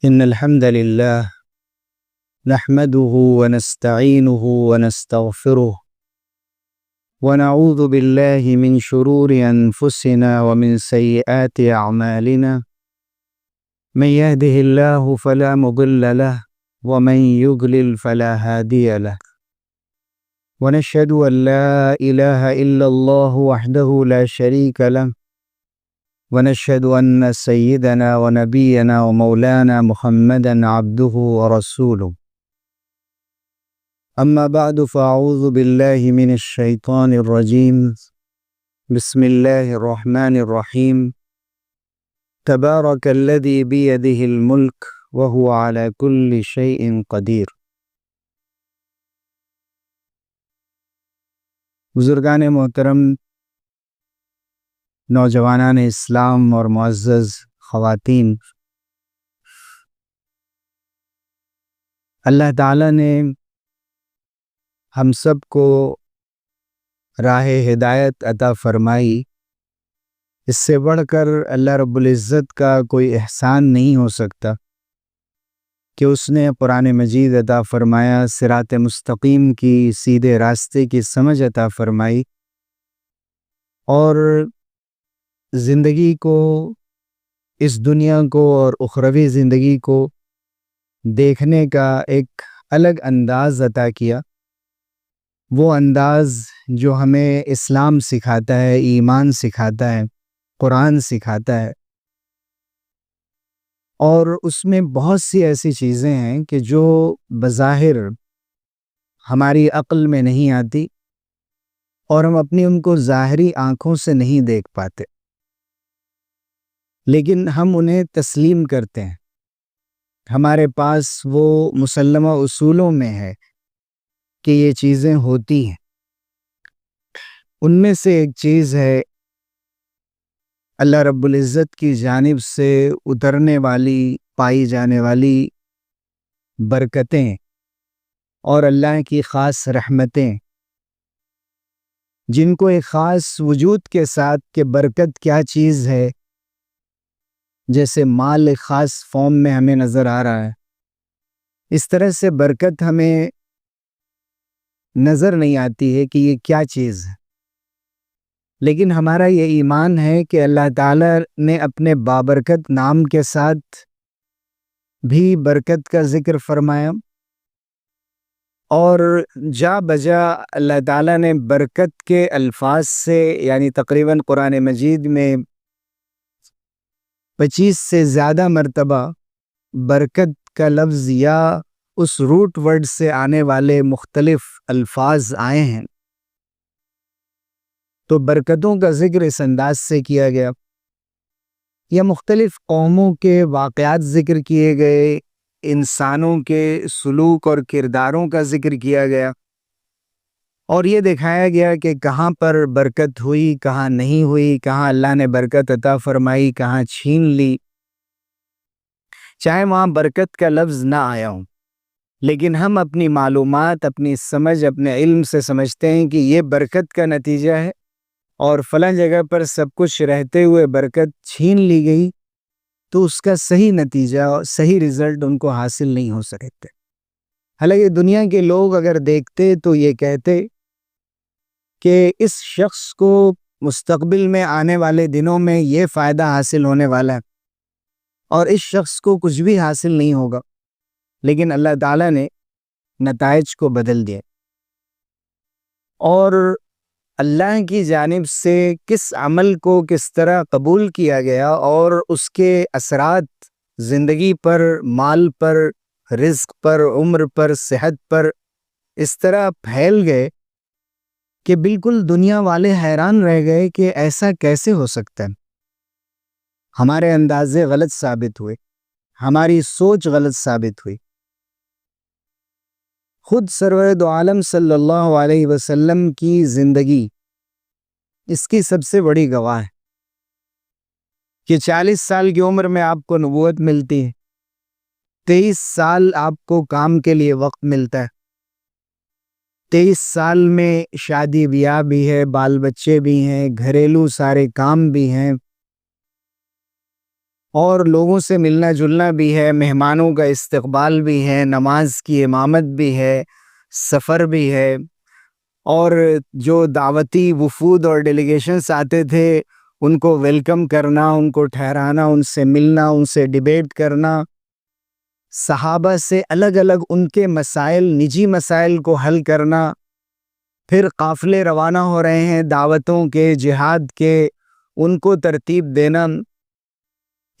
إن الحمد لله نحمده ونستعينه ونستغفره ونعوذ بالله من شرور أنفسنا ومن سيئات أعمالنا من يهده الله فلا مضل له ومن يضلل فلا هادي له ونشهد أن لا إله إلا الله وحده لا شريك له ونشهد أن سيدنا ونبينا ومولانا محمدا عبده ورسوله أما بعد فأعوذ بالله من الشيطان الرجيم بسم الله الرحمن الرحيم تبارك الذي بيده الملك وهو على كل شيء قدير۔ بزرگان محترم، نوجوانان اسلام اور معزز خواتین، اللہ تعالیٰ نے ہم سب کو راہ ہدایت عطا فرمائی۔ اس سے بڑھ کر اللہ رب العزت کا کوئی احسان نہیں ہو سکتا کہ اس نے قرآن مجید عطا فرمایا، صراط مستقیم کی، سیدھے راستے کی سمجھ عطا فرمائی، اور زندگی کو، اس دنیا کو اور اخروی زندگی کو دیکھنے کا ایک الگ انداز عطا کیا۔ وہ انداز جو ہمیں اسلام سکھاتا ہے، ایمان سکھاتا ہے، قرآن سکھاتا ہے، اور اس میں بہت سی ایسی چیزیں ہیں کہ جو بظاہر ہماری عقل میں نہیں آتی اور ہم اپنی ان کو ظاہری آنکھوں سے نہیں دیکھ پاتے، لیکن ہم انہیں تسلیم کرتے ہیں۔ ہمارے پاس وہ مسلمہ اصولوں میں ہے کہ یہ چیزیں ہوتی ہیں۔ ان میں سے ایک چیز ہے اللہ رب العزت کی جانب سے اترنے والی، پائی جانے والی برکتیں اور اللہ کی خاص رحمتیں، جن کو ایک خاص وجود کے ساتھ کہ برکت کیا چیز ہے، جیسے مال ایک خاص فارم میں ہمیں نظر آ رہا ہے، اس طرح سے برکت ہمیں نظر نہیں آتی ہے کہ یہ کیا چیز ہے، لیکن ہمارا یہ ایمان ہے کہ اللہ تعالیٰ نے اپنے بابرکت نام کے ساتھ بھی برکت کا ذکر فرمایا، اور جا بجا اللہ تعالیٰ نے برکت کے الفاظ سے، یعنی تقریباً قرآن مجید میں 25 سے زیادہ مرتبہ برکت کا لفظ یا اس روٹ ورڈ سے آنے والے مختلف الفاظ آئے ہیں۔ تو برکتوں کا ذکر اس انداز سے کیا گیا، یا مختلف قوموں کے واقعات ذکر کیے گئے، انسانوں کے سلوک اور کرداروں کا ذکر کیا گیا، اور یہ دکھایا گیا کہ کہاں پر برکت ہوئی، کہاں نہیں ہوئی، کہاں اللہ نے برکت عطا فرمائی، کہاں چھین لی۔ چاہے وہاں برکت کا لفظ نہ آیا ہو، لیکن ہم اپنی معلومات، اپنی سمجھ، اپنے علم سے سمجھتے ہیں کہ یہ برکت کا نتیجہ ہے، اور فلاں جگہ پر سب کچھ رہتے ہوئے برکت چھین لی گئی، تو اس کا صحیح نتیجہ، صحیح رزلٹ ان کو حاصل نہیں ہو سکتے۔ حالانکہ دنیا کے لوگ اگر دیکھتے تو یہ کہتے کہ اس شخص کو مستقبل میں آنے والے دنوں میں یہ فائدہ حاصل ہونے والا ہے، اور اس شخص کو کچھ بھی حاصل نہیں ہوگا، لیکن اللہ تعالیٰ نے نتائج کو بدل دیا، اور اللہ کی جانب سے کس عمل کو کس طرح قبول کیا گیا اور اس کے اثرات زندگی پر، مال پر، رزق پر، عمر پر، صحت پر اس طرح پھیل گئے کہ بالکل دنیا والے حیران رہ گئے کہ ایسا کیسے ہو سکتا ہے۔ ہمارے اندازے غلط ثابت ہوئے، ہماری سوچ غلط ثابت ہوئی۔ خود سرور دو عالم صلی اللہ علیہ وسلم کی زندگی اس کی سب سے بڑی گواہ ہے کہ 40 سال کی عمر میں آپ کو نبوت ملتی ہے، 23 سال آپ کو کام کے لیے وقت ملتا ہے، 23 سال میں شادی بیاہ بھی ہے، بال بچے بھی ہیں، گھریلو سارے کام بھی ہیں، اور لوگوں سے ملنا جلنا بھی ہے، مہمانوں کا استقبال بھی ہے، نماز کی امامت بھی ہے، سفر بھی ہے، اور جو دعوتی وفود اور ڈیلیگیشنز آتے تھے ان کو ویلکم کرنا، ان کو ٹھہرانا، ان سے ملنا، ان سے ڈیبیٹ کرنا، صحابہ سے الگ الگ ان کے مسائل، نجی مسائل کو حل کرنا، پھر قافلے روانہ ہو رہے ہیں دعوتوں کے، جہاد کے، ان کو ترتیب دینا،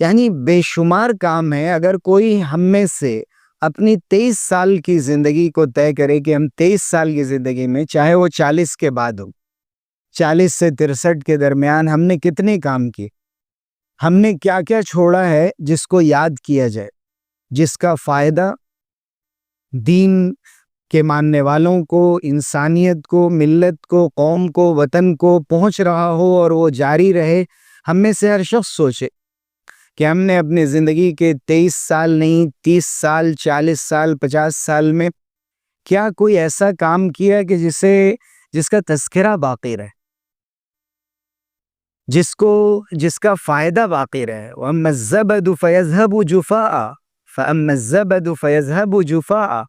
یعنی بے شمار کام ہے۔ اگر کوئی ہم میں سے اپنی 23 سال کی زندگی کو طے کرے کہ ہم 23 سال کی زندگی میں، چاہے وہ 40 کے بعد ہو، 40 سے 63 کے درمیان ہم نے کتنے کام کیے، ہم نے کیا کیا چھوڑا ہے جس کو یاد کیا جائے، جس کا فائدہ دین کے ماننے والوں کو، انسانیت کو، ملت کو، قوم کو، وطن کو پہنچ رہا ہو اور وہ جاری رہے۔ ہم میں سے ہر شخص سوچے کہ ہم نے اپنی زندگی کے 23 سال نہیں، 30 سال، 40 سال، 50 سال میں کیا کوئی ایسا کام کیا کہ جس کا تذکرہ باقی رہے، جس کا فائدہ باقی رہے۔ وَأَمَّا الزَّبَدُ فَيَذْهَبُ جُفَاءً فَأَمَّا الزَّبَدُ فَيَذْهَبُ جُفَاءً،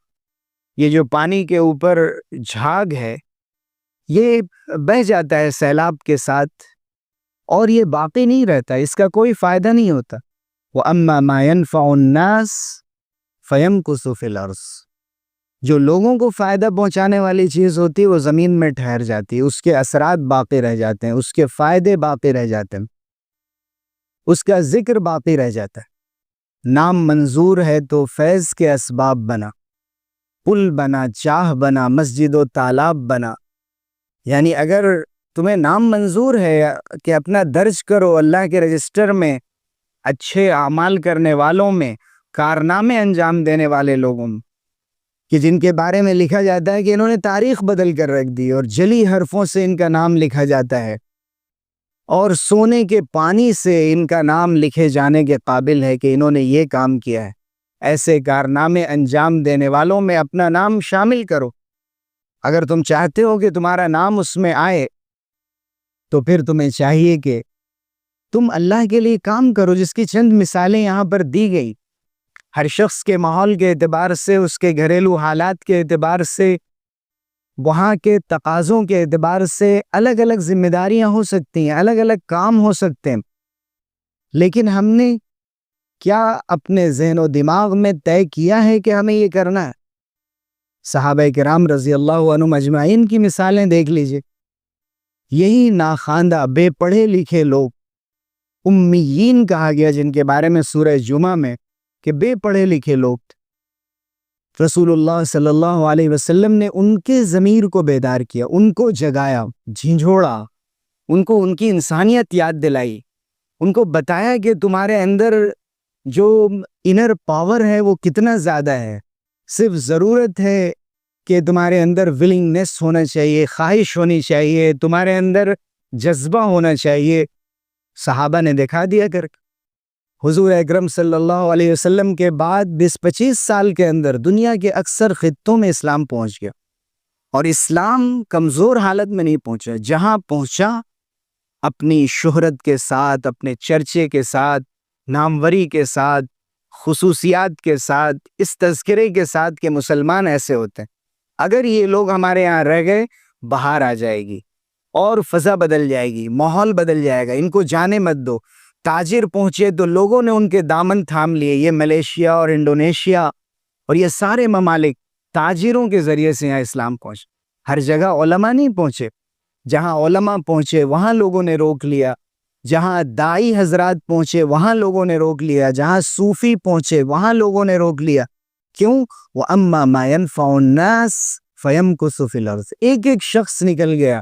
یہ جو پانی کے اوپر جھاگ ہے یہ بہہ جاتا ہے سیلاب کے ساتھ اور یہ باقی نہیں رہتا، اس کا کوئی فائدہ نہیں ہوتا۔ وَأَمَّا مَا يَنْفَعُ النَّاسِ فَيَمْكُثُ فِي الْأَرْضِ، جو لوگوں کو فائدہ پہنچانے والی چیز ہوتی ہے وہ زمین میں ٹھہر جاتی ہے، اس کے اثرات باقی رہ جاتے ہیں، اس کے فائدے باقی رہ جاتے ہیں، اس کا ذکر باقی رہ جاتا ہے۔ نام منظور ہے تو فیض کے اسباب بنا، پل بنا، چاہ بنا، مسجد و تالاب بنا، یعنی اگر تمہیں نام منظور ہے کہ اپنا درج کرو اللہ کے رجسٹر میں اچھے اعمال کرنے والوں میں، کارنامے انجام دینے والے لوگوں میں، کہ جن کے بارے میں لکھا جاتا ہے کہ انہوں نے تاریخ بدل کر رکھ دی اور جلی حرفوں سے ان کا نام لکھا جاتا ہے اور سونے کے پانی سے ان کا نام لکھے جانے کے قابل ہے کہ انہوں نے یہ کام کیا ہے، ایسے کارنامے انجام دینے والوں میں اپنا نام شامل کرو۔ اگر تم چاہتے ہو کہ تمہارا نام اس میں آئے تو پھر تمہیں چاہیے کہ تم اللہ کے لیے کام کرو، جس کی چند مثالیں یہاں پر دی گئی۔ ہر شخص کے ماحول کے اعتبار سے، اس کے گھریلو حالات کے اعتبار سے، وہاں کے تقاضوں کے اعتبار سے الگ الگ ذمہ داریاں ہو سکتی ہیں، الگ الگ کام ہو سکتے ہیں، لیکن ہم نے کیا اپنے ذہن و دماغ میں طے کیا ہے کہ ہمیں یہ کرنا ہے؟ صحابہ کرام رضی اللہ عنہم اجمعین کی مثالیں دیکھ لیجئے، یہی ناخواندہ بے پڑھے لکھے لوگ، امیین کہا گیا جن کے بارے میں سورہ جمعہ میں کہ بے پڑھے لکھے لوگ، رسول اللہ صلی اللہ علیہ وسلم نے ان کے ضمیر کو بیدار کیا، ان کو جگایا، جھنجھوڑا، ان کو ان کی انسانیت یاد دلائی، ان کو بتایا کہ تمہارے اندر جو انر پاور ہے وہ کتنا زیادہ ہے، صرف ضرورت ہے کہ تمہارے اندر ولنگنس ہونا چاہیے، خواہش ہونی چاہیے، تمہارے اندر جذبہ ہونا چاہیے۔ صحابہ نے دکھا دیا کر کے۔ حضور اکرم صلی اللہ علیہ وسلم کے بعد 20-25 سال کے اندر دنیا کے اکثر خطوں میں اسلام پہنچ گیا، اور اسلام کمزور حالت میں نہیں پہنچا، جہاں پہنچا اپنی شہرت کے ساتھ، اپنے چرچے کے ساتھ، ناموری کے ساتھ، خصوصیات کے ساتھ، اس تذکرے کے ساتھ کہ مسلمان ایسے ہوتے ہیں، اگر یہ لوگ ہمارے یہاں رہ گئے بہار آ جائے گی اور فضا بدل جائے گی، ماحول بدل جائے گا، ان کو جانے مت دو۔ تاجر پہنچے تو لوگوں نے ان کے دامن تھام لیے، یہ ملیشیا اور انڈونیشیا اور یہ سارے ممالک تاجروں کے ذریعے سے یہاں اسلام پہنچ، ہر جگہ علماء نہیں پہنچے، جہاں علماء پہنچے وہاں لوگوں نے روک لیا، جہاں دائی حضرات پہنچے وہاں لوگوں نے روک لیا، جہاں صوفی پہنچے وہاں لوگوں نے روک لیا۔ کیوں؟ وَأَمَّا مَا يَنْفَعُ النَّاسِ فَيَمْكُثُ فِي الْأَرْضِ، ایک ایک شخص نکل گیا،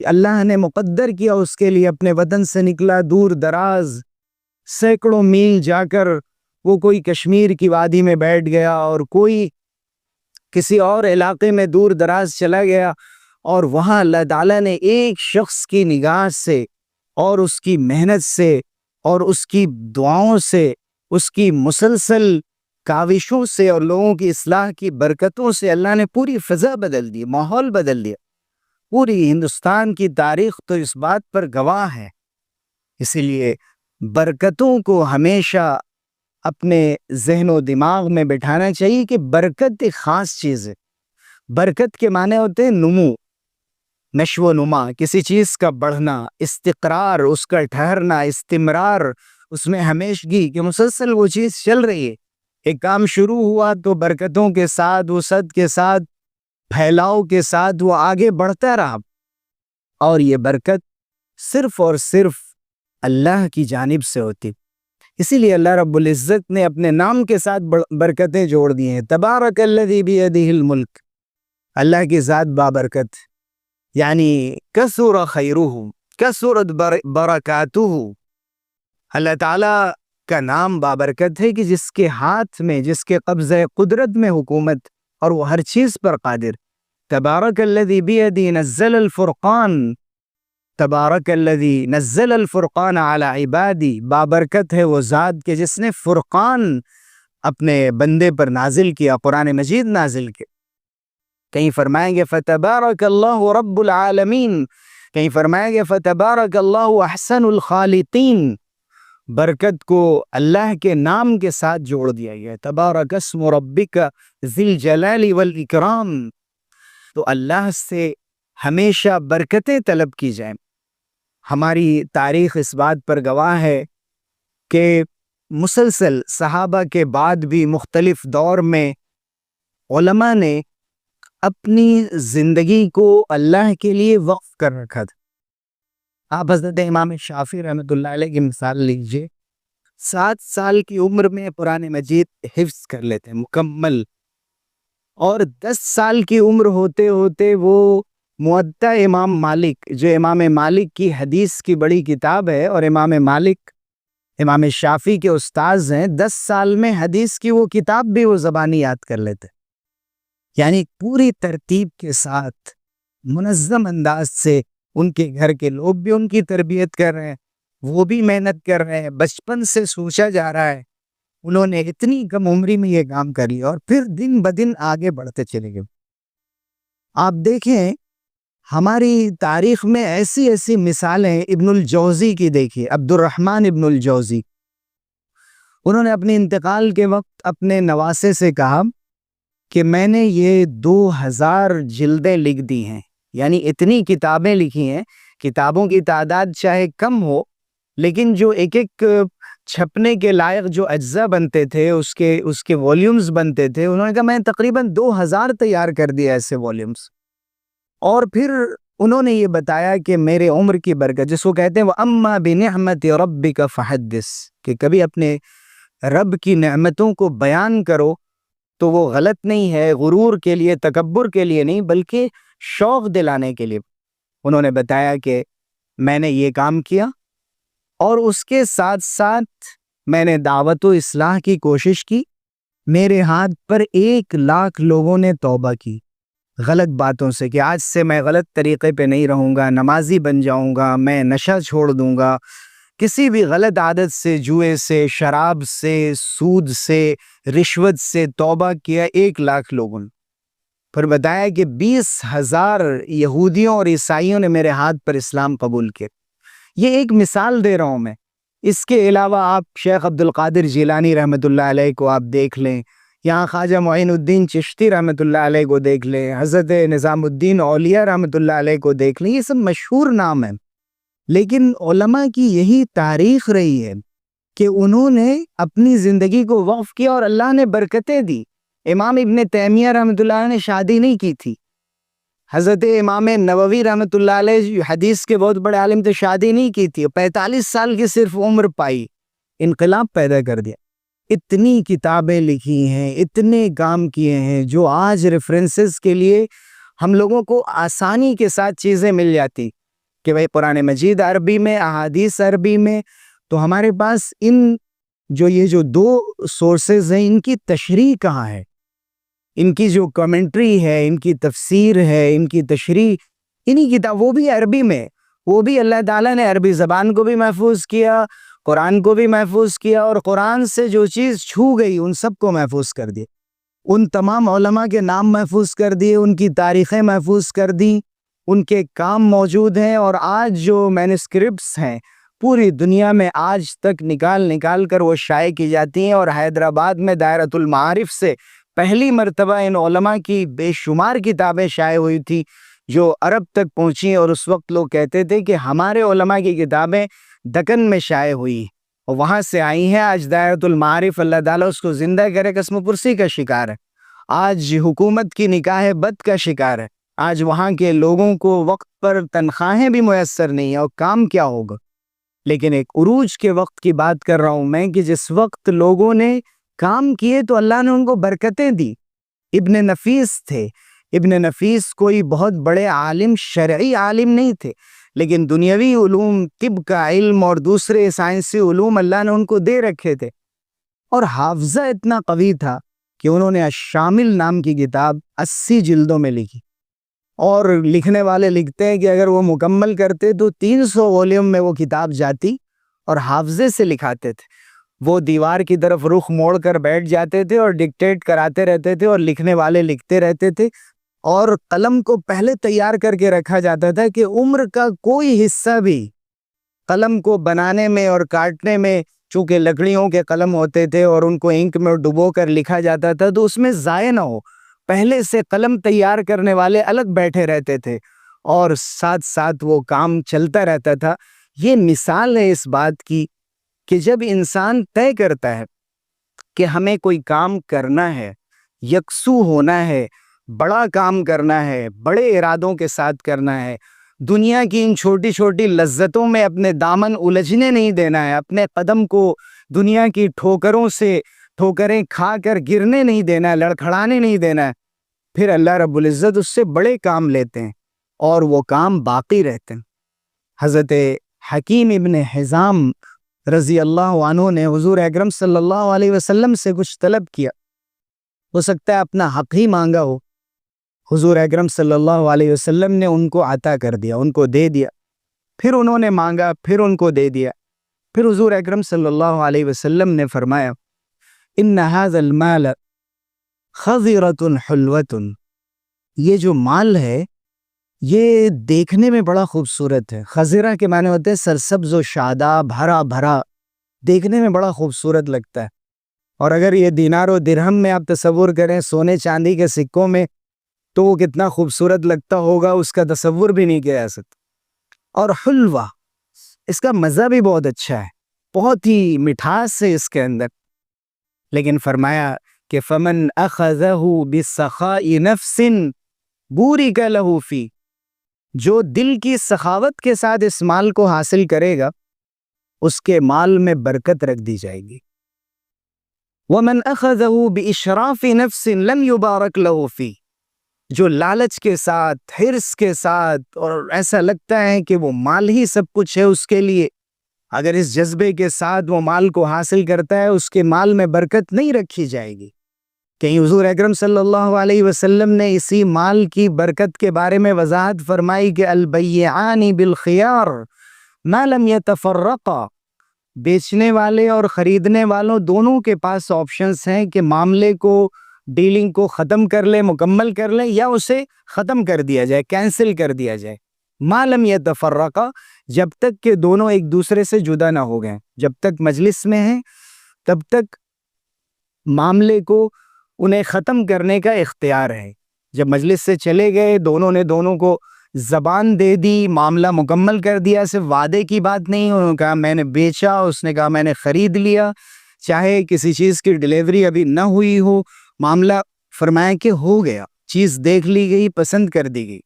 اللہ نے مقدر کیا اس کے لیے، اپنے وطن سے نکلا، دور دراز سینکڑوں میل جا کر وہ کوئی کشمیر کی وادی میں بیٹھ گیا اور کوئی کسی اور علاقے میں دور دراز چلا گیا، اور وہاں اللہ تعالیٰ نے ایک شخص کی نگاہ سے اور اس کی محنت سے اور اس کی دعاؤں سے، اس کی مسلسل کاوشوں سے اور لوگوں کی اصلاح کی برکتوں سے اللہ نے پوری فضا بدل دی، ماحول بدل دیا۔ پوری ہندوستان کی تاریخ تو اس بات پر گواہ ہے۔ اسی لیے برکتوں کو ہمیشہ اپنے ذہن و دماغ میں بٹھانا چاہیے کہ برکت ایک خاص چیز ہے۔ برکت کے معنی ہوتے ہیں نمو، نشو و نما، کسی چیز کا بڑھنا، استقرار، اس کا ٹھہرنا، استمرار، اس میں ہمیشگی کہ مسلسل وہ چیز چل رہی ہے۔ ایک کام شروع ہوا تو برکتوں کے ساتھ، وسعت کے ساتھ، پھیلاؤ کے ساتھ وہ آگے بڑھتا رہا، اور یہ برکت صرف اور صرف اللہ کی جانب سے ہوتی۔ اسی لیے اللہ رب العزت نے اپنے نام کے ساتھ برکتیں جوڑ دی ہیں۔ تبارک الذی بیدہ الملک، اللہ کی ذات بابرکت، یعنی کثر خیرہ، کثرت برکاتہ۔ اللہ تعالیٰ کا نام بابرکت ہے کہ جس کے ہاتھ میں، جس کے قبضہ قدرت میں حکومت، اور وہ ہر چیز پر قادر۔ تبارک الذی بیدہ نزل الفرقان، تبارک الذی نزل الفرقان علی عبادی، بابرکت ہے وہ ذات کہ جس نے فرقان اپنے بندے پر نازل کیا، قرآن مجید نازل کیا۔ کہیں فرمائیں گے فتبارک اللہ رب العالمین، کہیں فرمائیں گے فتبارک اللہ احسن الخالقین۔ برکت کو اللہ کے نام کے ساتھ جوڑ دیا گیا، تبارک اسم ربک ذی الجلال والاکرام۔ تو اللہ سے ہمیشہ برکتیں طلب کی جائیں۔ ہماری تاریخ اس بات پر گواہ ہے کہ مسلسل صحابہ کے بعد بھی مختلف دور میں علماء نے اپنی زندگی کو اللہ کے لیے وقف کر رکھا تھا۔ آپ حضرت امام شافعی رحمۃ اللہ علیہ کی مثال لیجئے، 7 سال کی عمر میں قرآن مجید حفظ کر لیتے ہیں مکمل، اور 10 سال کی عمر ہوتے ہوتے وہ موطا امام مالک، جو امام مالک کی حدیث کی بڑی کتاب ہے، اور امام مالک امام شافعی کے استاذ ہیں، 10 سال میں حدیث کی وہ کتاب بھی وہ زبانی یاد کر لیتے، یعنی پوری ترتیب کے ساتھ منظم انداز سے۔ ان کے گھر کے لوگ بھی ان کی تربیت کر رہے ہیں، وہ بھی محنت کر رہے ہیں، بچپن سے سوچا جا رہا ہے، انہوں نے اتنی کم عمری میں یہ کام کر لیا، اور پھر دن بدن آگے بڑھتے چلے گئے۔ آپ دیکھیں ہماری تاریخ میں ایسی ایسی مثالیں، ابن الجوزی کی دیکھیے، عبد الرحمن ابن الجوزی، انہوں نے اپنے انتقال کے وقت اپنے نواسے سے کہا کہ میں نے یہ 2000 جلدیں لکھ دی ہیں، یعنی اتنی کتابیں لکھی ہیں۔ کتابوں کی تعداد چاہے کم ہو، لیکن جو ایک ایک چھپنے کے لائق جو اجزاء بنتے تھے، اس کے والیومز بنتے تھے، انہوں نے کہا میں تقریباً 2000 تیار کر دیا ایسے والیومز۔ اور پھر انہوں نے یہ بتایا کہ میرے عمر کی برکت، جس کو کہتے ہیں وَأَمَّا بِنِعْمَةِ رَبِّكَ فَحَدِّثْ، کہ کبھی اپنے رب کی نعمتوں کو بیان کرو، تو وہ غلط نہیں ہے، غرور کے لیے، تکبر کے لیے نہیں، بلکہ شوق دلانے کے لیے۔ انہوں نے بتایا کہ میں نے یہ کام کیا، اور اس کے ساتھ ساتھ میں نے دعوت و اصلاح کی کوشش کی۔ میرے ہاتھ پر 1 لاکھ لوگوں نے توبہ کی غلط باتوں سے، کہ آج سے میں غلط طریقے پہ نہیں رہوں گا، نمازی بن جاؤں گا، میں نشہ چھوڑ دوں گا، کسی بھی غلط عادت سے، جوئے سے، شراب سے، سود سے، رشوت سے توبہ کیا 1 لاکھ لوگوں نے۔ پھر بتایا کہ 20,000 یہودیوں اور عیسائیوں نے میرے ہاتھ پر اسلام قبول کیا۔ یہ ایک مثال دے رہا ہوں میں۔ اس کے علاوہ آپ شیخ عبد القادر جیلانی رحمۃ اللہ علیہ کو آپ دیکھ لیں، یہاں خواجہ معین الدین چشتی رحمۃ اللہ علیہ کو دیکھ لیں، حضرت نظام الدین اولیاء رحمۃ اللہ علیہ کو دیکھ لیں، یہ سب مشہور نام ہیں۔ لیکن علماء کی یہی تاریخ رہی ہے کہ انہوں نے اپنی زندگی کو وقف کیا اور اللہ نے برکتیں دی۔ امام ابن تیمیہ رحمۃ اللہ علیہ نے شادی نہیں کی تھی، حضرت امام نووی رحمۃ اللہ علیہ حدیث کے بہت بڑے عالم تھے، شادی نہیں کی تھی، 45 سال کی صرف عمر پائی، انقلاب پیدا کر دیا۔ اتنی کتابیں لکھی ہیں، اتنے کام کیے ہیں، جو آج ریفرنسز کے لیے ہم لوگوں کو آسانی کے ساتھ چیزیں مل جاتی کہ بھائی قرآن مجید عربی میں، احادیث عربی میں، تو ہمارے پاس یہ جو 2 سورسز ہیں، ان کی تشریح کہاں ہے؟ ان کی جو کمنٹری ہے، ان کی تفسیر ہے، ان کی تشریح، انہی کتاب، وہ بھی عربی میں، وہ بھی اللہ تعالیٰ نے عربی زبان کو بھی محفوظ کیا، قرآن کو بھی محفوظ کیا، اور قرآن سے جو چیز چھو گئی ان سب کو محفوظ کر دیا۔ ان تمام علماء کے نام محفوظ کر دیے، ان کی تاریخیں محفوظ کر دیں، ان کے کام موجود ہیں، اور آج جو مینuscripts ہیں پوری دنیا میں آج تک نکال کر وہ شائع کی جاتی ہیں، اور حیدرآباد میں دائرۃ المعارف سے پہلی مرتبہ ان علماء کی بے شمار کتابیں شائع ہوئی تھی جو عرب تک پہنچی، اور اس وقت لوگ کہتے تھے کہ ہمارے علماء کی کتابیں دکن میں شائع ہوئی اور وہاں سے آئی ہیں۔ آج دائرۃ المعارف اللہ تعالیٰ اس کو زندہ کرے، قسم پرسی کا شکار ہے، آج حکومت کی نکاح بد کا شکار ہے، آج وہاں کے لوگوں کو وقت پر تنخواہیں بھی میسر نہیں ہیں، اور کام کیا ہوگا۔ لیکن ایک عروج کے وقت کی بات کر رہا ہوں میں، کہ جس وقت لوگوں نے کام کیے تو اللہ نے ان کو برکتیں دی۔ ابن نفیس تھے، ابن نفیس کوئی بہت بڑے عالم، شرعی عالم نہیں تھے، لیکن دنیاوی علوم، طب کا علم اور دوسرے سائنسی علوم اللہ نے ان کو دے رکھے تھے، اور حافظہ اتنا قوی تھا کہ انہوں نے الشامل نام کی کتاب 80 جلدوں میں لکھی، اور لکھنے والے لکھتے ہیں کہ اگر وہ مکمل کرتے تو 300 والیوم میں وہ کتاب جاتی، اور حافظے سے لکھاتے تھے۔ وہ دیوار کی طرف رخ موڑ کر بیٹھ جاتے تھے اور ڈکٹیٹ کراتے رہتے تھے، اور لکھنے والے لکھتے رہتے تھے، اور قلم کو پہلے تیار کر کے رکھا جاتا تھا کہ عمر کا کوئی حصہ بھی قلم کو بنانے میں اور کاٹنے میں، چونکہ لکڑیوں کے قلم ہوتے تھے اور ان کو انک میں ڈبو کر لکھا جاتا تھا تو اس میں ضائع نہ ہو، پہلے سے قلم تیار کرنے والے الگ بیٹھے رہتے تھے، اور ساتھ ساتھ وہ کام چلتا رہتا تھا۔ یہ مثال ہے اس بات کی کہ جب انسان طے کرتا ہے کہ ہمیں کوئی کام کرنا ہے، یکسو ہونا ہے، بڑا کام کرنا ہے، بڑے ارادوں کے ساتھ کرنا ہے، دنیا کی ان چھوٹی چھوٹی لذتوں میں اپنے دامن الجھنے نہیں دینا ہے، اپنے قدم کو دنیا کی ٹھوکروں سے ٹھوکریں کھا کر گرنے نہیں دینا ہے، لڑکھڑانے نہیں دینا ہے، پھر اللہ رب العزت اس سے بڑے کام لیتے ہیں اور وہ کام باقی رہتے ہیں۔ حضرت حکیم ابن حزام رضی اللہ عنہ نے حضور اکرم صلی اللہ علیہ وسلم سے کچھ طلب کیا، ہو سکتا ہے اپنا حق ہی مانگا ہو، حضور اکرم صلی اللہ علیہ وسلم نے ان کو عطا کر دیا، ان کو دے دیا، پھر انہوں نے مانگا، پھر ان کو دے دیا، پھر حضور اکرم صلی اللہ علیہ وسلم نے فرمایا ان هذا المال خضرۃ حلوۃ، یہ جو مال ہے یہ دیکھنے میں بڑا خوبصورت ہے۔ خضرہ کے معنی ہوتے ہیں سرسبز و شاداب، ہرا بھرا، دیکھنے میں بڑا خوبصورت لگتا ہے، اور اگر یہ دینار و درہم میں آپ تصور کریں، سونے چاندی کے سکوں میں، تو وہ کتنا خوبصورت لگتا ہوگا، اس کا تصور بھی نہیں کیا جا سکتا۔ اور حلوہ، اس کا مزہ بھی بہت اچھا ہے، بہت ہی مٹھاس ہے اس کے اندر، لیکن فرمایا کہ فمن اخذہ بسخاء نفس بورک لہ فی، جو دل کی سخاوت کے ساتھ اس مال کو حاصل کرے گا اس کے مال میں برکت رکھ دی جائے گی۔ ومن اخذہ باشراف نفس لم یبارک لہ فی، جو لالچ کے ساتھ، حرص کے ساتھ، اور ایسا لگتا ہے کہ وہ مال ہی سب کچھ ہے اس کے لیے، اگر اس جذبے کے ساتھ وہ مال کو حاصل کرتا ہے اس کے مال میں برکت نہیں رکھی جائے گی۔ کہیں حضور اکرم صلی اللہ علیہ وسلم نے اسی مال کی برکت کے بارے میں وضاحت فرمائی کہ البیعان بالخیار ما لم یتفرقا، بیچنے والے اور خریدنے والوں دونوں کے پاس آپشنز ہیں کہ معاملے کو، ڈیلنگ کو ختم کر لے، مکمل کر لیں، یا اسے ختم کر دیا جائے، کینسل کر دیا جائے۔ ما لم یتفرقا، جب تک کہ دونوں ایک دوسرے سے جدا نہ ہو گئے، جب تک مجلس میں ہیں تب تک معاملے کو انہیں ختم کرنے کا اختیار ہے۔ جب مجلس سے چلے گئے، دونوں نے دونوں کو زبان دے دی، معاملہ مکمل کر دیا، صرف وعدے کی بات نہیں، انہوں نے کہا میں نے بیچا، اس نے کہا میں نے خرید لیا، چاہے کسی چیز کی ڈیلیوری ابھی نہ ہوئی ہو، معاملہ فرمایا کہ ہو گیا، چیز دیکھ لی گئی، پسند کر دی گئی۔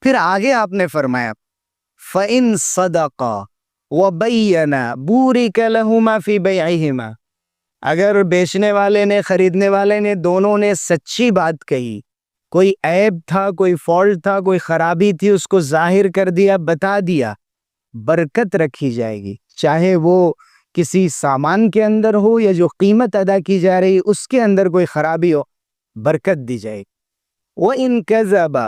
پھر آگے آپ نے فرمایا فَإِن صَدَقَا وَبَيَّنَا بُورِكَ لَهُمَا فِي بَيْعِهِمَا، اگر بیچنے والے نے، خریدنے والے نے، دونوں نے سچی بات کہی، کوئی عیب تھا، کوئی فالٹ تھا، کوئی خرابی تھی، اس کو ظاہر کر دیا، بتا دیا، برکت رکھی جائے گی، چاہے وہ کسی سامان کے اندر ہو یا جو قیمت ادا کی جا رہی اس کے اندر کوئی خرابی ہو، برکت دی جائے گی۔ وَإِن كَذَبَ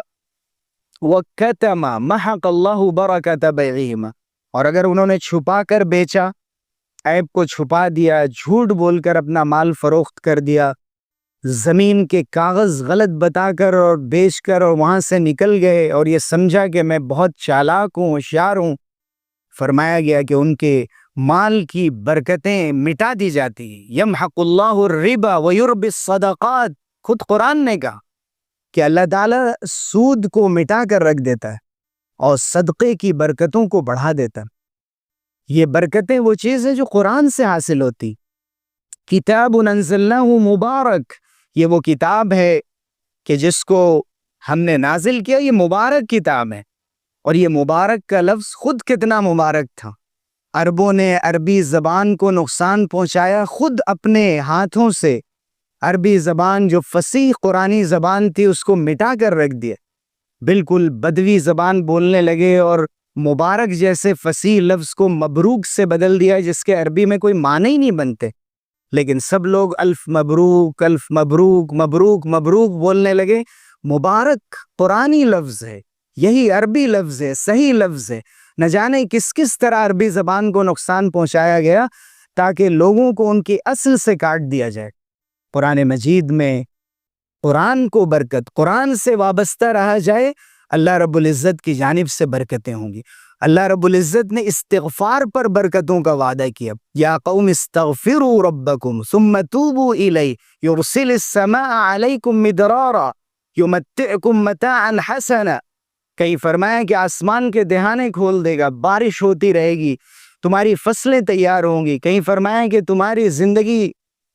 وَكَتَمَ مَحَقَ اللَّهُ بَرَكَةَ بَيْعِهِمَا، اور اگر انہوں نے چھپا کر بیچا، عیب کو چھپا دیا، جھوٹ بول کر اپنا مال فروخت کر دیا، زمین کے کاغذ غلط بتا کر اور بیچ کر اور وہاں سے نکل گئے اور یہ سمجھا کہ میں بہت چالاک ہوں، ہوشیار ہوں، فرمایا گیا کہ ان کے مال کی برکتیں مٹا دی جاتی ہیں۔ یمحق اللہ الربا ویربی الصدقات، خود قرآن نے کہا کہ اللہ تعالیٰ سود کو مٹا کر رکھ دیتا ہے اور صدقے کی برکتوں کو بڑھا دیتا ہے۔ یہ برکتیں وہ چیز ہے جو قرآن سے حاصل ہوتی۔ کتاب انزلناہ مبارک، یہ وہ کتاب ہے کہ جس کو ہم نے نازل کیا، یہ مبارک کتاب ہے۔ اور یہ مبارک کا لفظ خود کتنا مبارک تھا۔ عربوں نے عربی زبان کو نقصان پہنچایا خود اپنے ہاتھوں سے۔ عربی زبان جو فصیح قرآنی زبان تھی اس کو مٹا کر رکھ دیا، بالکل بدوی زبان بولنے لگے اور مبارک جیسے فصیح لفظ کو مبروک سے بدل دیا جس کے عربی میں کوئی معنی ہی نہیں بنتے، لیکن سب لوگ الف مبروک الف مبروک مبروک مبروک بولنے لگے۔ مبارک قرآنی لفظ ہے، یہی عربی لفظ ہے، صحیح لفظ ہے۔ نہ جانے کس کس طرح عربی زبان کو نقصان پہنچایا گیا تاکہ لوگوں کو ان کی اصل سے کاٹ دیا جائے۔ قرآن مجید میں قرآن کو برکت، قرآن سے وابستہ رہا جائے، اللہ رب العزت کی جانب سے برکتیں ہوں گی۔ اللہ رب العزت نے استغفار پر برکتوں کا وعدہ کیا، یا قوم استغفروا ربکم ثم توبوا الیہ یرسل السماء علیکم مدرارا یمتعکم متاعا حسنا۔ کہیں فرمایا کہ آسمان کے دہانے کھول دے گا، بارش ہوتی رہے گی، تمہاری فصلیں تیار ہوں گی۔ کہیں فرمایا کہ تمہاری زندگی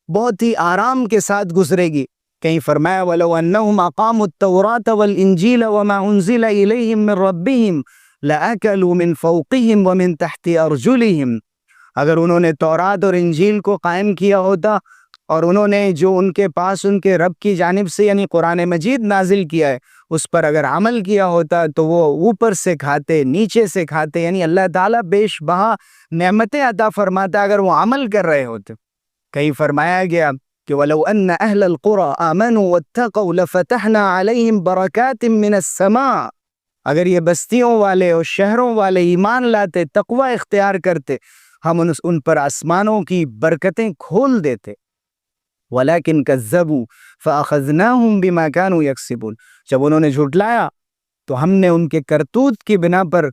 بہت ہی آرام کے ساتھ گزرے گی۔ کہیں فرمایا وَلَوْ أَنَّهُمْ أَقَامُوا التَّوْرَاةَ وَالْإِنْجِيلَ وَمَا أُنزِلَ إِلَيْهِمْ مِنْ رَبِّهِمْ لَأَكَلُوا مِنْ فَوْقِهِمْ وَمِنْ تَحْتِ أَرْجُلِهِمْ۔ اگر انہوں نے تورات اور انجیل کو قائم کیا ہوتا اور انہوں نے جو ان کے پاس ان کے رب کی جانب سے یعنی قرآن مجید نازل کیا ہے اس پر اگر عمل کیا ہوتا تو وہ اوپر سے کھاتے، نیچے سے کھاتے، یعنی اللہ تعالیٰ بیش بہا نعمتیں عطا فرماتا اگر وہ عمل کر رہے ہوتے۔ کہیں فرمایا گیا کہ وَلَوْ أَنَّ أَهْلَ الْقُرَىٰ آمَنُوا وَاتَّقَوْا لَفَتَحْنَا عَلَيْهِمْ بَرَكَاتٍ مِّنَ السَّمَاءِ۔ اگر یہ بستیوں والے اور شہروں والے ایمان لاتے، تقوی اختیار کرتے، ہم ان پر آسمانوں کی برکتیں کھول دیتے۔ وَلَكِنْ كَذَّبُوا فَأَخَذْنَاهُمْ بِمَا كَانُوا يَكْسِبُونَ۔ جب انہوں نے جھٹلایا تو ہم نے ان کے کرتوت کی بنا پر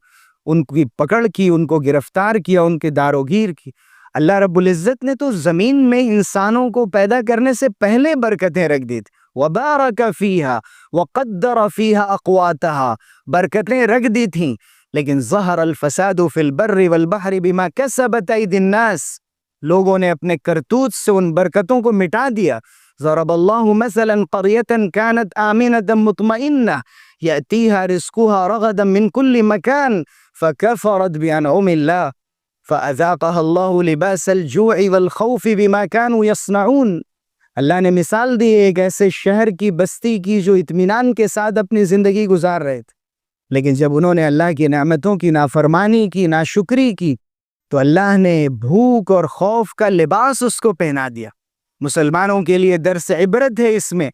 ان کی پکڑ کی، ان کو گرفتار کیا، ان کے داروگیر کی۔ اللہ رب العزت نے تو زمین میں انسانوں کو پیدا کرنے سے پہلے برکتیں رکھ دی تھی۔ وَبَارَكَ فِيهَا وَقَدَّرَ فِيهَا أَقْوَاتَهَا، برکتیں رکھ دی تھیں، لیکن ظَهَرَ الْفَسَادُ فِي الْبَرِّ وَالْبَحْرِ بِمَا كَسَبَتْ أَيْدِي النَّاسِ، لوگوں نے اپنے کرتوت سے ان برکتوں کو مٹا دیا۔ ضرب اللہ مثلا قریة كانت آمنة مطمئنة يأتيها رزقها رغدا من كل مكان فكفرت بأنعم الله فأذاقها الله لباس الجوع والخوف بما كانوا يصنعون۔ اللہ نے مثال دی ایک ایسے شہر کی بستی کی جو اطمینان کے ساتھ اپنی زندگی گزار رہے تھے، لیکن جب انہوں نے اللہ کی نعمتوں کی نافرمانی کی، ناشکری کی، تو اللہ نے بھوک اور خوف کا لباس اس کو پہنا دیا۔ مسلمانوں کے لیے درس عبرت ہے اس میں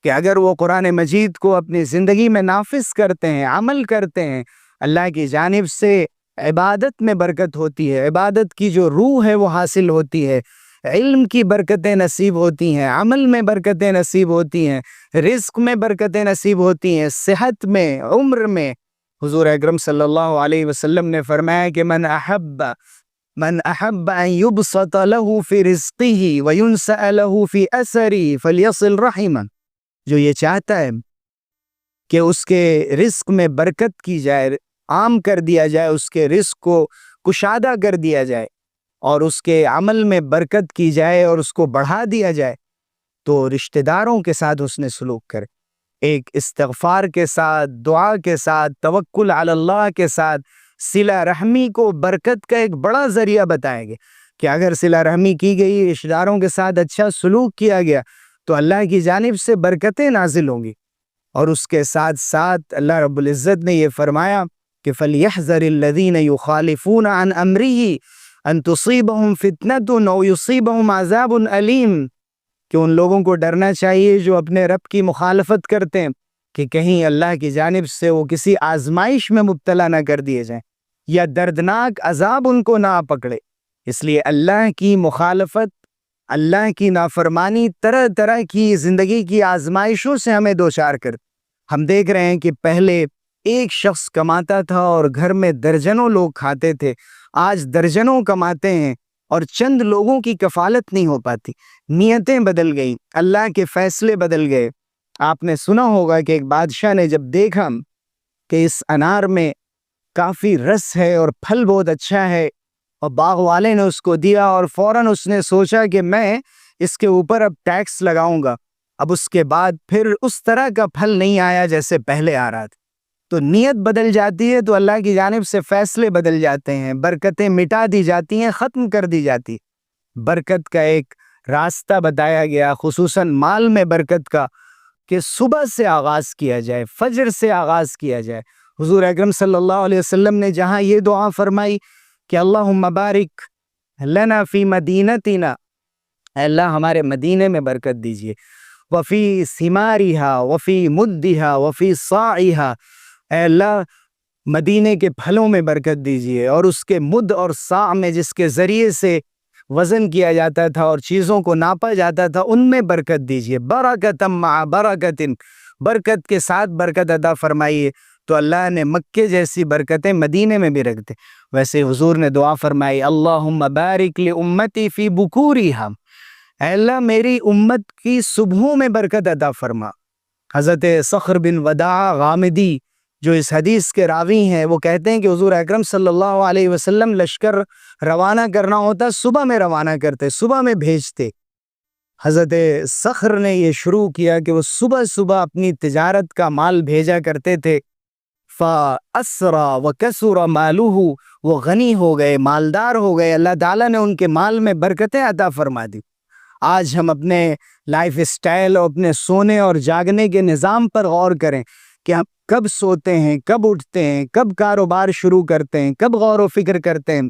کہ اگر وہ قرآن مجید کو اپنی زندگی میں نافذ کرتے ہیں، عمل کرتے ہیں، اللہ کی جانب سے عبادت میں برکت ہوتی ہے، عبادت کی جو روح ہے وہ حاصل ہوتی ہے، علم کی برکتیں نصیب ہوتی ہیں، عمل میں برکتیں نصیب ہوتی ہیں، رزق میں برکتیں نصیب ہوتی ہیں، صحت میں، عمر میں۔ حضور اکرم صلی اللہ علیہ وسلم نے فرمایا کہ من احب ان يبسط له في رزقه وينسأ له في اثره فليصل رحمه، جو یہ چاہتا ہے کہ اس کے رزق میں برکت کی جائے، عام کر دیا جائے، اس کے رزق کو کشادہ کر دیا جائے اور اس کے عمل میں برکت کی جائے اور اس کو بڑھا دیا جائے، تو رشتہ داروں کے ساتھ اس نے سلوک کرے، ایک استغفار کے ساتھ، دعا کے ساتھ، توکل علی اللہ کے ساتھ۔ صلہ رحمی کو برکت کا ایک بڑا ذریعہ بتائیں گے کہ اگر صلہ رحمی کی گئی، رشتہ داروں کے ساتھ اچھا سلوک کیا گیا تو اللہ کی جانب سے برکتیں نازل ہوں گی۔ اور اس کے ساتھ ساتھ اللہ رب العزت نے یہ فرمایا کہ فَلْيَحْذَرِ الَّذِينَ يُخَالِفُونَ عَنْ أَمْرِهِ أَن تُصِيبَهُمْ فِتْنَةٌ أَوْ يُصِيبَهُمْ عَذَابٌ أَلِيمٌ، کہ ان لوگوں کو ڈرنا چاہیے جو اپنے رب کی مخالفت کرتے ہیں کہ کہیں اللہ کی جانب سے وہ کسی آزمائش میں مبتلا نہ کر دیے جائیں یا دردناک عذاب ان کو نہ پکڑے۔ اس لیے اللہ کی مخالفت، اللہ کی نافرمانی طرح طرح کی زندگی کی آزمائشوں سے ہمیں دوچار کر۔ ہم دیکھ رہے ہیں کہ پہلے ایک شخص کماتا تھا اور گھر میں درجنوں لوگ کھاتے تھے، آج درجنوں کماتے ہیں اور چند لوگوں کی کفالت نہیں ہو پاتی۔ نیتیں بدل گئیں، اللہ کے فیصلے بدل گئے۔ آپ نے سنا ہوگا کہ ایک بادشاہ نے جب دیکھا کہ اس انار میں کافی رس ہے اور پھل بہت اچھا ہے، اور باغ والے نے اس کو دیا، اور فوراً اس نے سوچا کہ میں اس کے اوپر اب ٹیکس لگاؤں گا۔ اب اس کے بعد پھر اس طرح کا پھل نہیں آیا جیسے پہلے آ رہا تھا۔ تو نیت بدل جاتی ہے تو اللہ کی جانب سے فیصلے بدل جاتے ہیں، برکتیں مٹا دی جاتی ہیں، ختم کر دی جاتی۔ برکت کا ایک راستہ بتایا گیا، خصوصاً مال میں برکت کا، کہ صبح سے آغاز کیا جائے، فجر سے آغاز کیا جائے۔ حضور اکرم صلی اللہ علیہ وسلم نے جہاں یہ دعا فرمائی کہ اللہم بارک لنا فی مدینتنا، اے اللہ ہمارے مدینے میں برکت دیجئے، وفی ثمارہا وفی مدہا وفی صاعہا، اے اللہ مدینے کے پھلوں میں برکت دیجئے اور اس کے مد اور صاع میں جس کے ذریعے سے وزن کیا جاتا تھا اور چیزوں کو ناپا جاتا تھا ان میں برکت دیجئے، برکت مع برکت، برکت کے ساتھ برکت عطا فرمائیے۔ تو اللہ نے مکے جیسی برکتیں مدینے میں بھی رکھ دی۔ ویسے حضور نے دعا فرمائی اللہم بارک لامتی فی بکورہا، اے اللہ میری امت کی صبحوں میں برکت عطا فرما۔ حضرت صخر بن وداع غامدی جو اس حدیث کے راوی ہیں وہ کہتے ہیں کہ حضور اکرم صلی اللہ علیہ وسلم لشکر روانہ کرنا ہوتا صبح میں روانہ کرتے، صبح میں بھیجتے۔ حضرت صخر نے یہ شروع کیا کہ وہ صبح صبح اپنی تجارت کا مال بھیجا کرتے تھے، فَأَسْرَى وَكَسُرَ مَالُهُ، وہ غنی ہو گئے، مالدار ہو گئے، اللہ تعالیٰ نے ان کے مال میں برکتیں عطا فرما دی۔ آج ہم اپنے لائف اسٹائل اور اپنے سونے اور جاگنے کے نظام پر غور کریں کہ ہم کب سوتے ہیں، کب اٹھتے ہیں، کب کاروبار شروع کرتے ہیں، کب غور و فکر کرتے ہیں،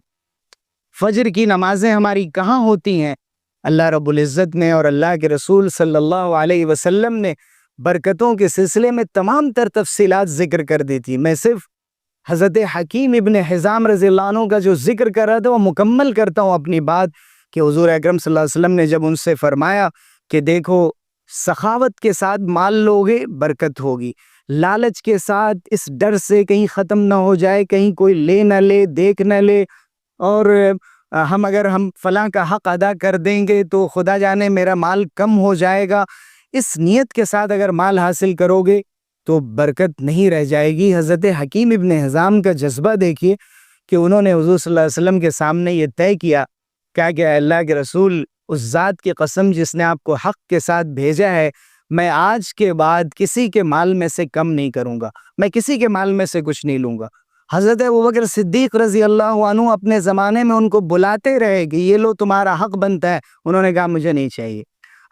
فجر کی نمازیں ہماری کہاں ہوتی ہیں۔ اللہ رب العزت نے اور اللہ کے رسول صلی اللہ علیہ وسلم نے برکتوں کے سلسلے میں تمام تر تفصیلات ذکر کر دی تھی۔ میں صرف حضرت حکیم ابن حزام رضی اللہ عنہ کا جو ذکر کر رہا تھا وہ مکمل کرتا ہوں اپنی بات، کہ حضور اکرم صلی اللہ علیہ وسلم نے جب ان سے فرمایا کہ دیکھو سخاوت کے ساتھ مال لوگے برکت ہوگی، لالچ کے ساتھ اس ڈر سے کہیں ختم نہ ہو جائے، کہیں کوئی لے نہ لے، دیکھ نہ لے، اور اگر ہم فلاں کا حق ادا کر دیں گے تو خدا جانے میرا مال کم ہو جائے گا، اس نیت کے ساتھ اگر مال حاصل کرو گے تو برکت نہیں رہ جائے گی۔ حضرت حکیم ابن حزام کا جذبہ دیکھیے کہ انہوں نے حضور صلی اللہ علیہ وسلم کے سامنے یہ طے کیا کہ اللہ کے رسول اس ذات کی قسم جس نے آپ کو حق کے ساتھ بھیجا ہے، میں آج کے بعد کسی کے مال میں سے کم نہیں کروں گا، میں کسی کے مال میں سے کچھ نہیں لوں گا۔ حضرت ابوبکر صدیق رضی اللہ عنہ اپنے زمانے میں ان کو بلاتے رہے کہ یہ لو تمہارا حق بنتا ہے، انہوں نے کہا مجھے نہیں چاہیے۔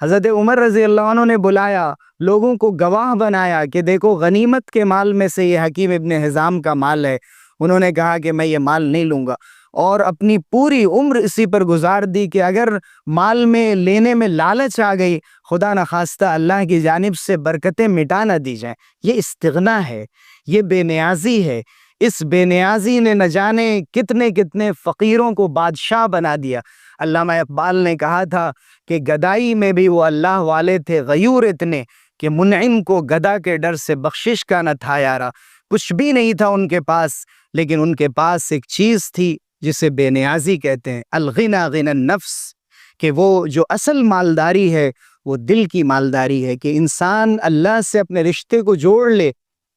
حضرت عمر رضی اللہ عنہ نے بلایا، لوگوں کو گواہ بنایا کہ دیکھو غنیمت کے مال میں سے یہ حکیم ابن حزام کا مال ہے، انہوں نے کہا کہ میں یہ مال نہیں لوں گا، اور اپنی پوری عمر اسی پر گزار دی کہ اگر مال میں لینے میں لالچ آ گئی، خدا نخواستہ اللہ کی جانب سے برکتیں مٹا نہ دی جائیں۔ یہ استغنا ہے، یہ بے نیازی ہے۔ اس بے نیازی نے نہ جانے کتنے کتنے فقیروں کو بادشاہ بنا دیا۔ علامہ اقبال نے کہا تھا کہ گدائی میں بھی وہ اللہ والے تھے غیور اتنے، کہ منعم کو گدا کے ڈر سے بخشش کا نہ تھا یارا۔ کچھ بھی نہیں تھا ان کے پاس، لیکن ان کے پاس ایک چیز تھی جسے بے نیازی کہتے ہیں، الغنا غنى النفس، کہ وہ جو اصل مالداری ہے وہ دل کی مالداری ہے، کہ انسان اللہ سے اپنے رشتے کو جوڑ لے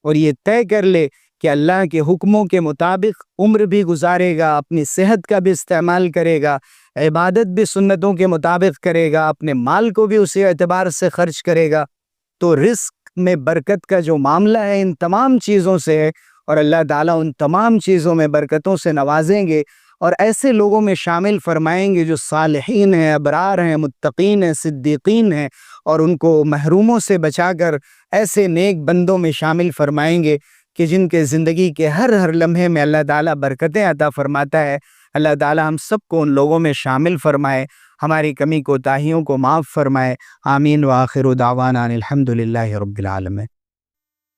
اور یہ طے کر لے کہ اللہ کے حکموں کے مطابق عمر بھی گزارے گا، اپنی صحت کا بھی استعمال کرے گا، عبادت بھی سنتوں کے مطابق کرے گا، اپنے مال کو بھی اسی اعتبار سے خرچ کرے گا، تو رزق میں برکت کا جو معاملہ ہے ان تمام چیزوں سے ہے، اور اللہ تعالیٰ ان تمام چیزوں میں برکتوں سے نوازیں گے اور ایسے لوگوں میں شامل فرمائیں گے جو صالحین ہیں، ابرار ہیں، متقین ہیں، صدیقین ہیں، اور ان کو محروموں سے بچا کر ایسے نیک بندوں میں شامل فرمائیں گے کہ جن کے زندگی کے ہر لمحے میں اللہ تعالیٰ برکتیں عطا فرماتا ہے۔ اللہ تعالیٰ ہم سب کو ان لوگوں میں شامل فرمائے، ہماری کمی کوتاہیوں کو معاف فرمائے۔ آمین وآخر دعوانا الحمدللہ رب العالمین۔